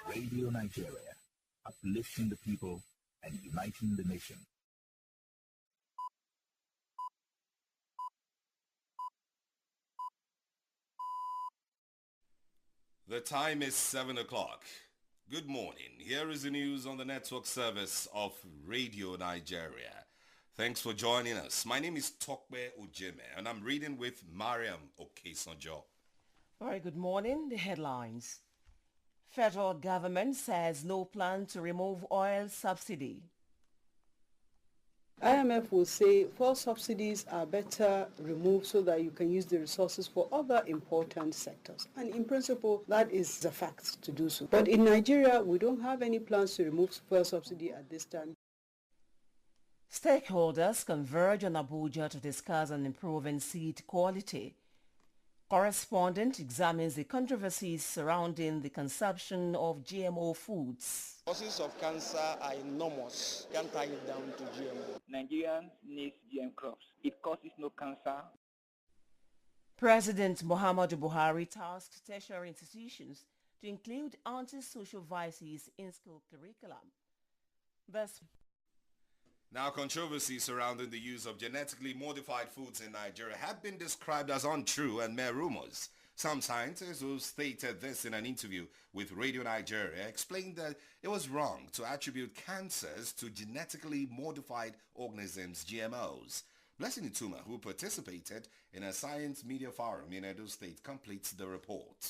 Radio Nigeria, uplifting the people and uniting the nation. The time is 7 o'clock. Good morning. Here is the news on the network service of Radio Nigeria. Thanks for joining us. My name is Tokwe Ojeme and I'm reading with Mariam Okesonjo. Very good morning. The headlines. Federal government says no plan to remove oil subsidy. IMF will say fuel subsidies are better removed so that you can use the resources for other important sectors. And in principle, that is a fact to do so. But in Nigeria, we don't have any plans to remove fuel subsidy at this time. Stakeholders converge on Abuja to discuss on improving seed quality. Correspondent examines the controversies surrounding the consumption of GMO foods. Causes of cancer are enormous. Can't tie it down to GMO. Nigerians need GM crops. It causes no cancer. President Muhammadu Buhari tasked tertiary institutions to include anti-social vices in school curriculum. Thus, Now, controversies surrounding the use of genetically modified foods in Nigeria have been described as untrue and mere rumors. Some scientists who stated this in an interview with Radio Nigeria explained that it was wrong to attribute cancers to genetically modified organisms, GMOs. Blessing Ituma, who participated in a science media forum in Edo State, completes the report.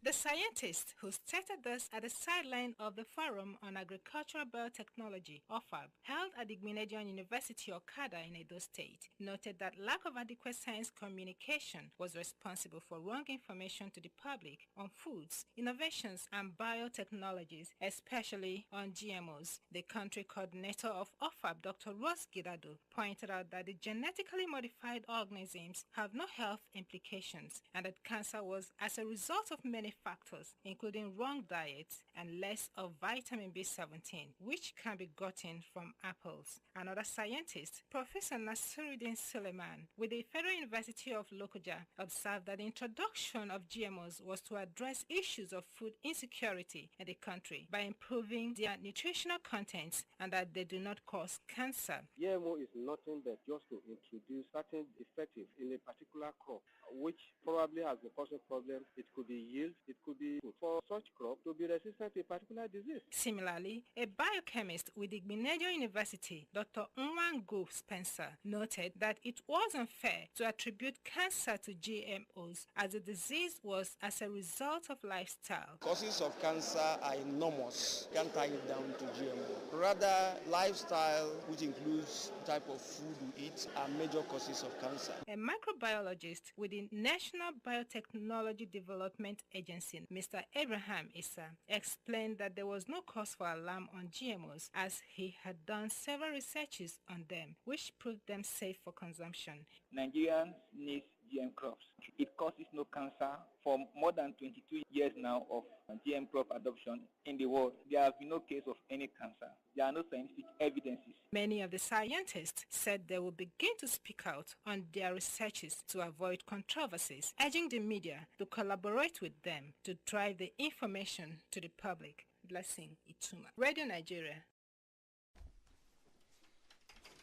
The scientist who stated this at the sideline of the Forum on Agricultural Biotechnology, OFAB, held at the Grenadian University Okada in Edo State, noted that lack of adequate science communication was responsible for wrong information to the public on foods, innovations, and biotechnologies, especially on GMOs. The country coordinator of OFAB, Dr. Rose Gidado, pointed out that the genetically modified organisms have no health implications and that cancer was as a result of many factors, including wrong diet and less of vitamin B17, which can be gotten from apples. Another scientist, Professor Nasiruddin Suleiman, with the Federal University of Lokoja, observed that the introduction of GMOs was to address issues of food insecurity in the country by improving their nutritional contents and that they do not cause cancer. GMO is nothing but just to introduce certain defectives in a particular crop, which probably has been causing problems. It could be yield, it could be for such crop to be resistant to a particular disease. Similarly, a biochemist with the Grenadian University, Dr. Nwango Spencer, noted that it was unfair to attribute cancer to GMOs as the disease was as a result of lifestyle. Causes of cancer are enormous. Can't tie it down to GMO. Rather, lifestyle, which includes the type of food we eat, are major causes of cancer. A microbiologist with the National Biotechnology Development Agency, Mr. Abraham Issa, explained that there was no cause for alarm on GMOs as he had done several researches on them, which proved them safe for consumption. Nigerians need GM crops. It causes no cancer. For more than 22 years now of GM crop adoption in the world, there have been no case of any cancer. There are no scientific evidences. Many of the scientists said they will begin to speak out on their researches to avoid controversies, urging the media to collaborate with them to drive the information to the public. Blessing Ituma. Radio Nigeria.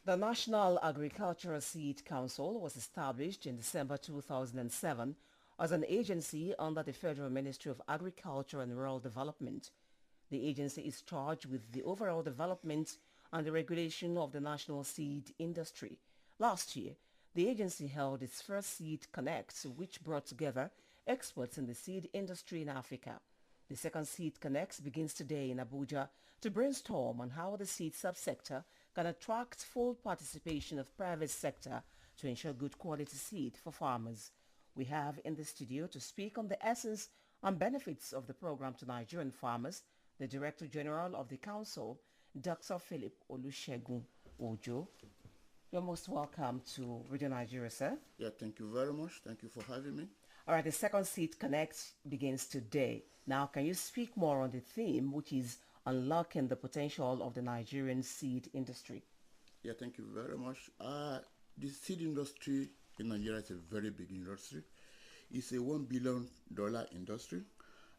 The National Agricultural Seed Council was established in December 2007 as an agency under the Federal Ministry of Agriculture and Rural Development. The agency is charged with the overall development and the regulation of the national seed industry. Last year, the agency held its first Seed Connect, which brought together experts in the seed industry in Africa. The second Seed Connect begins today in Abuja to brainstorm on how the seed subsector can attract full participation of private sector to ensure good quality seed for farmers. We have in the studio to speak on the essence and benefits of the program to Nigerian farmers, the Director General of the Council, Dr. Philip Olusegun Ojo. You're most welcome to Radio Nigeria, sir. Yeah, thank you very much. Thank you for having me. All right, the second Seed Connect begins today. Now, can you speak more on the theme, which is unlocking the potential of the Nigerian seed industry? Yeah, thank you very much. The seed industry in Nigeria is a very big industry. It's a $1 billion industry,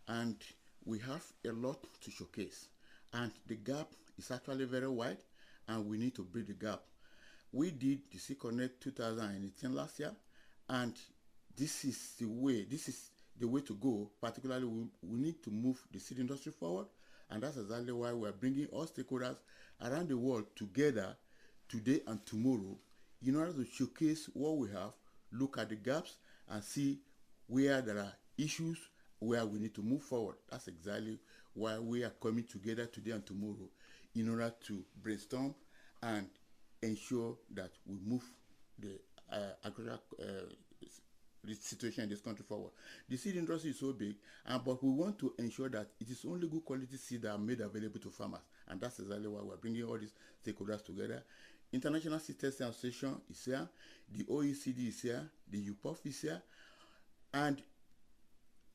and we have a lot to showcase, and the gap is actually very wide, and we need to bridge the gap. We did the Sea Connect 2018 last year, and this is the way. This is the way to go. Particularly, we need to move the seed industry forward, and that's exactly why we are bringing all stakeholders around the world together today and tomorrow in order to showcase what we have, look at the gaps, and see where there are issues where we need to move forward. That's exactly why we are coming together today and tomorrow in order to brainstorm and ensure that we move the agricultural the situation in this country forward. The seed industry is so big, but we want to ensure that it is only good quality seed that are made available to farmers, and that's exactly why we're bringing all these stakeholders together. International Seed Testing Association is here, the OECD is here, the UPOF is here, and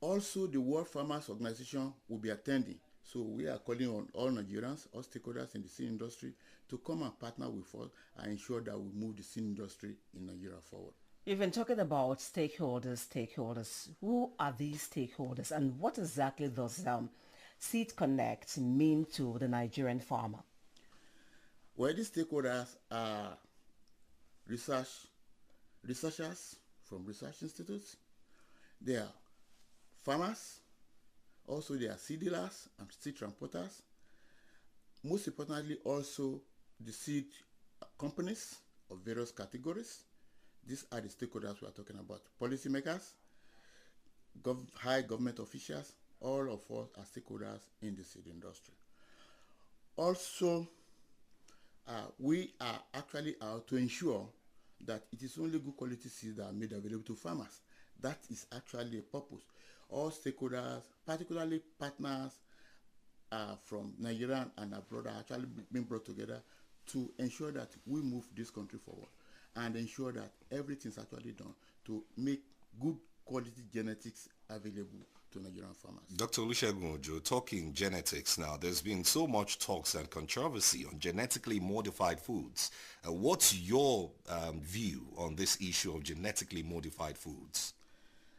also the World Farmers Organization will be attending. So we are calling on all Nigerians, all stakeholders in the seed industry to come and partner with us and ensure that we move the seed industry in Nigeria forward. You've been talking about stakeholders. Who are these stakeholders, and what exactly does Seed Connect mean to the Nigerian farmer? Well, these stakeholders are researchers from research institutes. They are farmers. Also, they are seed dealers and seed transporters. Most importantly, also the seed companies of various categories. These are the stakeholders we are talking about. Policymakers, high government officials, all of us are stakeholders in the seed industry. Also, we are actually out to ensure that it is only good quality seeds that are made available to farmers. That is actually a purpose. All stakeholders, particularly partners from Nigeria and abroad, are actually being brought together to ensure that we move this country forward and ensure that everything is actually done to make good quality genetics available to Nigerian farmers. Dr. Olusegun Ojo, talking genetics now, there's been so much talks and controversy on genetically modified foods. What's your view on this issue of genetically modified foods?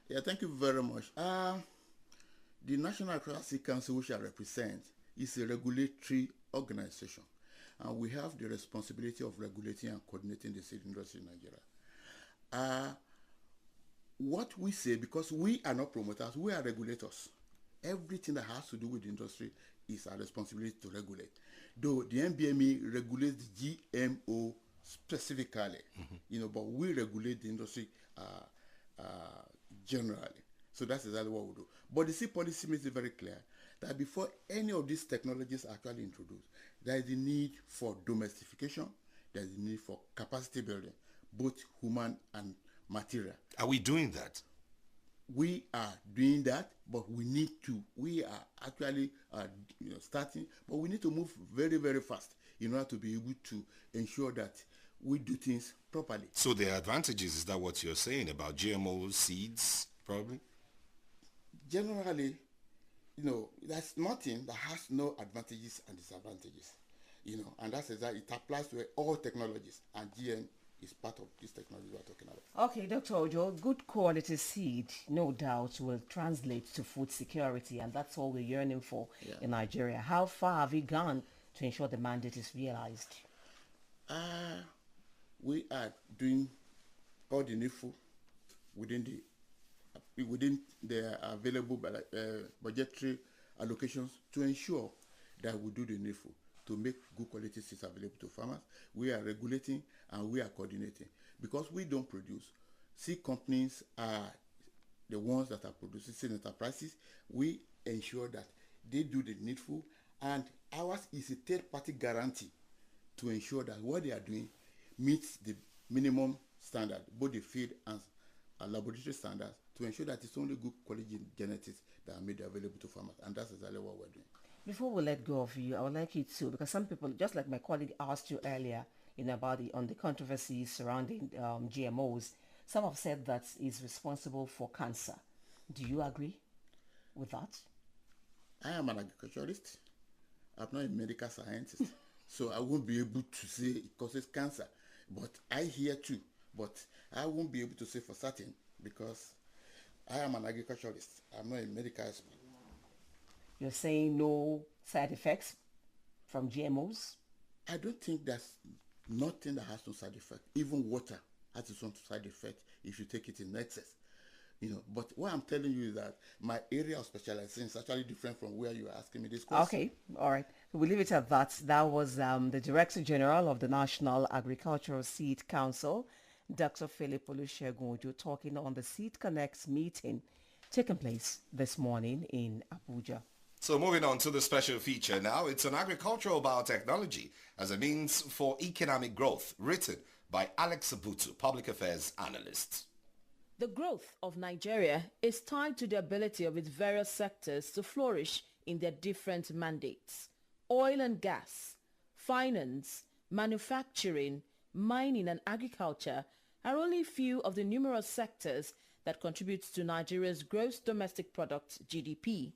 Yeah, thank you very much. The National Agricultural Council, which I represent, is a regulatory organization, and we have the responsibility of regulating and coordinating the seed industry in Nigeria. What we say, because we are not promoters, we are regulators. Everything that has to do with the industry is our responsibility to regulate. Though the NBME regulates the GMO specifically, but we regulate the industry generally. So that's exactly what we do. But the seed policy makes it very clear that before any of these technologies are actually introduced, there is a need for domestication, there is a need for capacity building, both human and material. Are we doing that? We are doing that, but we are actually starting, but we need to move very, very fast in order to be able to ensure that we do things properly. So there are advantages, is that what you're saying about GMO seeds, probably? Generally, there's nothing that has no advantages and disadvantages, and that's exactly, it applies to all technologies, and GM is part of this technology we're talking about. Okay, Dr. Ojo, good quality seed, no doubt, will translate to food security, and that's all we're yearning for in Nigeria. How far have we gone to ensure the mandate is realized? We are doing all the needful within the available budgetary allocations to ensure that we do the needful to make good quality seeds available to farmers. We are regulating and we are coordinating. Because we don't produce, seed companies are the ones that are producing seed enterprises. We ensure that they do the needful, and ours is a third-party guarantee to ensure that what they are doing meets the minimum standard, both the field and laboratory standards, to ensure that it's only good quality genetics that are made available to farmers, and that's exactly what we're doing. Before we let go of you, I would like you to, because some people, just like my colleague asked you earlier, about the controversies surrounding GMOs, some have said that it's responsible for cancer. Do you agree with that? I am an agriculturalist. I'm not a medical scientist, so I won't be able to say it causes cancer. But I hear too, but I won't be able to say for certain because I am an agriculturalist. I'm not a medical expert. You're saying no side effects from GMOs? I don't think there's nothing that has no side effect. Even water has its own side effect if you take it in excess. But what I'm telling you is that my area of specialization is actually different from where you are asking me this question. Okay, all right. We'll leave it at that. That was the Director General of the National Agricultural Seed Council, Dr. Philip Olusegun Ojo, talking on the Seed Connect meeting taking place this morning in Abuja. So moving on to the special feature now, it's on agricultural biotechnology as a means for economic growth, written by Alex Abutu, public affairs analyst. The growth of Nigeria is tied to the ability of its various sectors to flourish in their different mandates. Oil and gas, finance, manufacturing, mining and agriculture are only a few of the numerous sectors that contribute to Nigeria's gross domestic product (GDP).